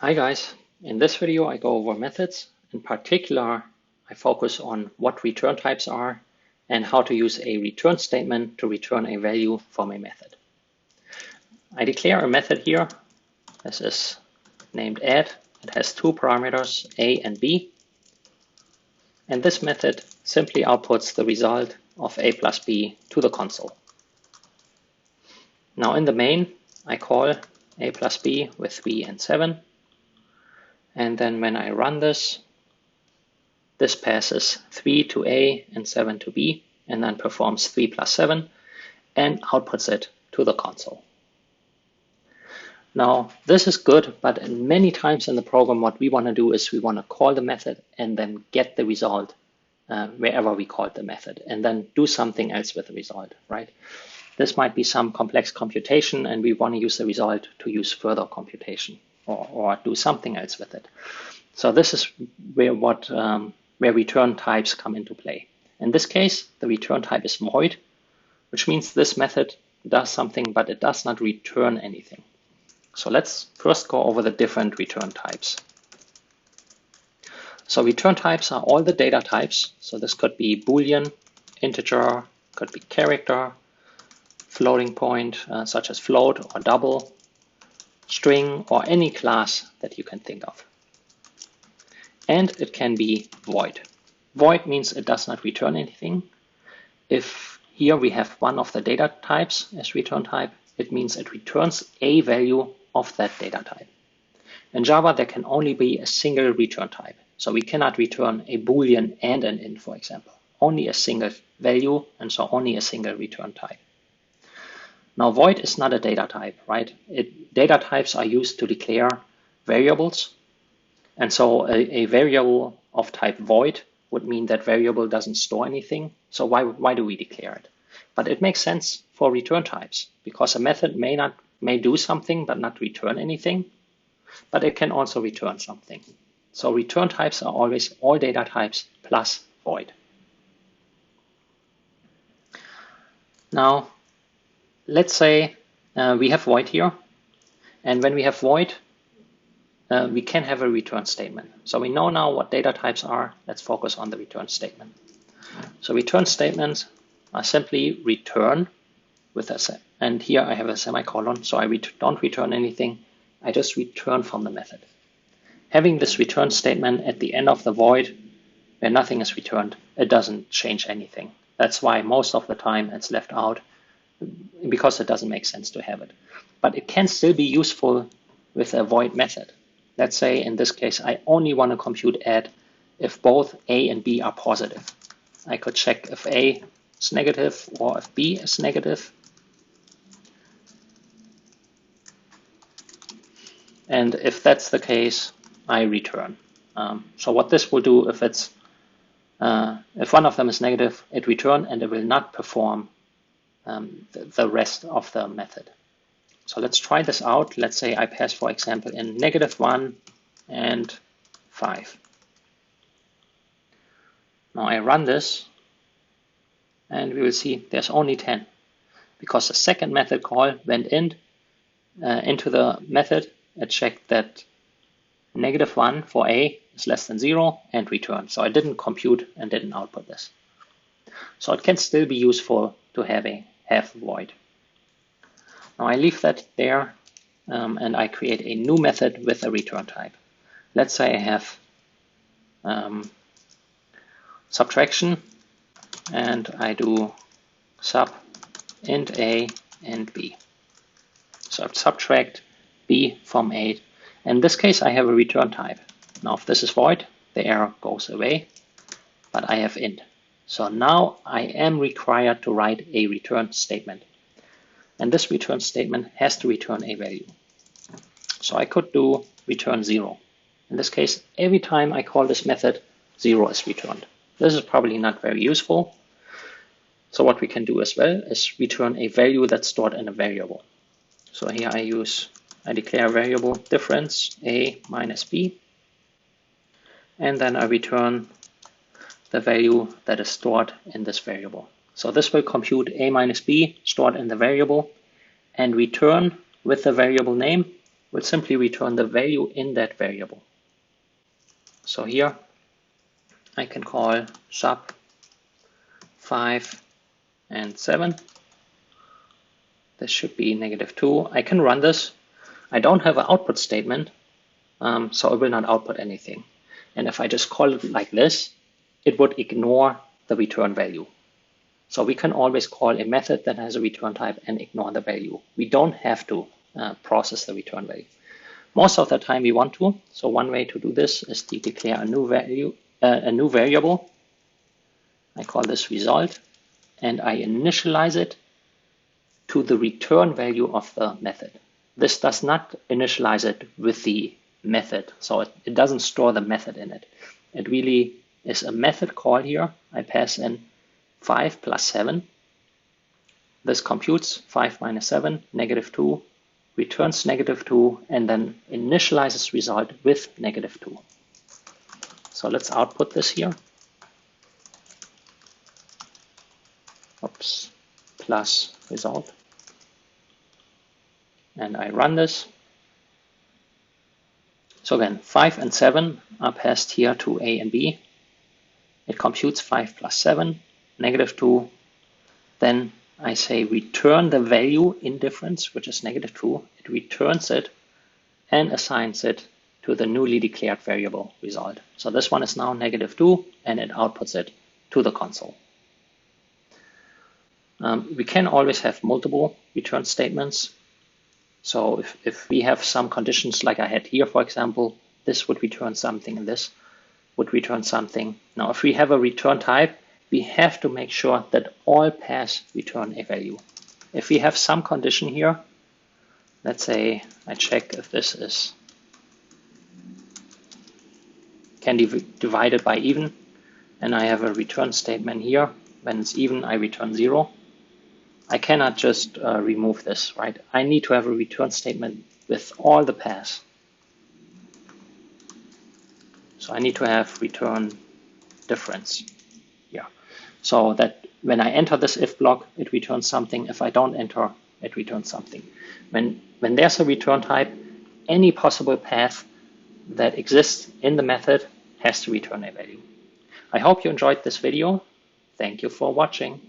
Hi guys, in this video I go over methods. In particular, I focus on what return types are and how to use a return statement to return a value from a method. I declare a method here. This is named add. It has two parameters, a and b. And this method simply outputs the result of a plus b to the console. Now in the main, I call a plus b with 3 and 7. And then when I run this passes 3 to A and 7 to B, and then performs 3 plus 7 and outputs it to the console. Now, this is good, but many times in the program, what we want to do is we want to call the method and then get the result wherever we called the method, and then do something else with the result, right? This might be some complex computation, and we want to use the result to use further computation or do something else with it. So this is where return types come into play. In this case, the return type is void, which means this method does something, but it does not return anything. So let's first go over the different return types. So return types are all the data types. So this could be Boolean, integer, could be character, floating point, such as float or double, string, or any class that you can think of. And it can be void. Void means it does not return anything. If here we have one of the data types as return type, it means it returns a value of that data type. In Java, there can only be a single return type. So we cannot return a Boolean and an int, for example. Only a single value, and so only a single return type. Now, void is not a data type, right? Data types are used to declare variables. And so a variable of type void would mean that variable doesn't store anything. So why do we declare it? But it makes sense for return types because a method may do something but not return anything, but it can also return something. So return types are always all data types plus void. Now, let's say we have void here. And when we have void, we can have a return statement. So we know now what data types are. Let's focus on the return statement. So return statements are simply return with a set. And here I have a semicolon, so I don't return anything. I just return from the method. Having this return statement at the end of the void, where nothing is returned, it doesn't change anything. That's why most of the time it's left out, because it doesn't make sense to have it. But it can still be useful with a void method. Let's say in this case, I only want to compute add if both A and B are positive. I could check if A is negative or if B is negative. And if that's the case, I return. So what this will do, if one of them is negative, it returns and it will not perform the rest of the method. So let's try this out. Let's say I pass, for example, in -1 and 5. Now I run this and we will see there's only 10 because the second method call went into the method. It checked that -1 for A is less than 0 and returned. So I didn't compute and didn't output this. So it can still be useful to have void. Now I leave that there and I create a new method with a return type. Let's say I have subtraction and I do sub int A and B. So I subtract B from A. In this case, I have a return type. Now if this is void, the error goes away, but I have int. So now I am required to write a return statement. And this return statement has to return a value. So I could do return 0. In this case, every time I call this method, 0 is returned. This is probably not very useful. So what we can do as well is return a value that's stored in a variable. So here I declare a variable difference A minus B. And then I return the value that is stored in this variable. So this will compute A minus B stored in the variable and return with the variable name will simply return the value in that variable. So here I can call sub 5 and 7. This should be -2. I can run this. I don't have an output statement, so it will not output anything. And if I just call it like this, it would ignore the return value. So we can always call a method that has a return type and ignore the value. We don't have to process the return value. Most of the time we want to. So one way to do this is to declare a new value, a new variable. I call this result, and I initialize it to the return value of the method. This does not initialize it with the method, so it doesn't store the method in it. It really is a method call here. I pass in 5 plus 7. This computes 5 minus 7, -2, returns -2, and then initializes result with -2. So let's output this here. Oops, plus result. And I run this. So again, 5 and 7 are passed here to A and B. It computes 5 plus 7, -2. Then I say return the value in difference, which is -2. It returns it and assigns it to the newly declared variable result. So this one is now -2, and it outputs it to the console. We can always have multiple return statements. So if we have some conditions like I had here, for example, this would return something and this would return something. Now, if we have a return type, we have to make sure that all paths return a value. If we have some condition here, let's say I check if this is can be divided by even, and I have a return statement here. When it's even, I return 0. I cannot just remove this, right? I need to have a return statement with all the paths. So I need to have return difference here. So that when I enter this if block, it returns something. If I don't enter, it returns something. When there's a return type, any possible path that exists in the method has to return a value. I hope you enjoyed this video. Thank you for watching.